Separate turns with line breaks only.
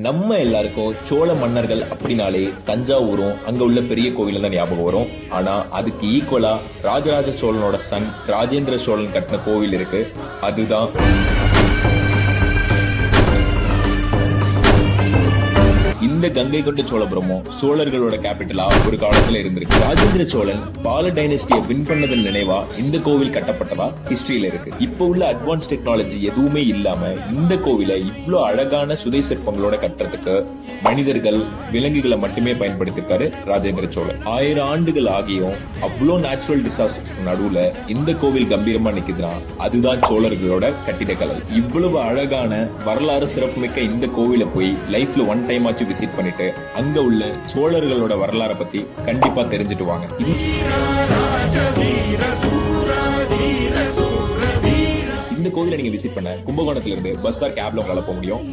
நம்ம எல்லாருக்கும் சோழ மன்னர்கள் அப்படின்னாலே தஞ்சாவூரும் அங்க உள்ள பெரிய கோவிலும் தான் ஞாபகம் வரும். ஆனா அதுக்கு ஈக்குவலா ராஜராஜ சோழனோட சன் ராஜேந்திர சோழன் கட்டின கோவில் இருக்கு. அதுதான் இந்த கங்கை கொண்ட சோழபுரமும் சோழர்களோட கேபிட்டலா ஒரு காலத்துல இருந்திருக்கு. ராஜேந்திர சோழன் பால டைனஸ்டியை வின் பண்ணதன் நினைவா இந்த கோவில் கட்டப்பட்டதா ஹிஸ்டரியில இருக்கு. இப்ப உள்ள அட்வான்ஸ் டெக்னாலஜி எதுவுமே இல்லாம இந்த கோவிலை இவ்வளவு அழகான சுதை சிற்பங்களோட கட்டுறதுக்கு மனிதர்கள் விலங்குகளை மட்டுமே பயன்படுத்திருக்காரு ராஜேந்திர சோழன். 1000 ஆண்டுகள் ஆகியும் அவ்வளோ நேச்சுரல் டிசாஸ்டர் நடுவுல இந்த கோவில் கம்பீரமா நிக்குதுன்னா அதுதான் சோழர்களோட கட்டிடக்கலை. இவ்வளவு அழகான வரலாறு சிறப்புமிக்க இந்த கோவிலை போய் லைஃப்ல ஒன் டைம் ஆச்சு விசிட் பண்ணிட்டு அங்க உள்ள சோழர்களோட வரலாறை பத்தி கண்டிப்பா தெரிஞ்சுட்டு வாங்க. இந்த கோவிலை நீங்க விசிட் பண்ண கும்பகோணத்துல இருந்து பஸ் ஆர் கேப்ல உங்களால போக முடியும்.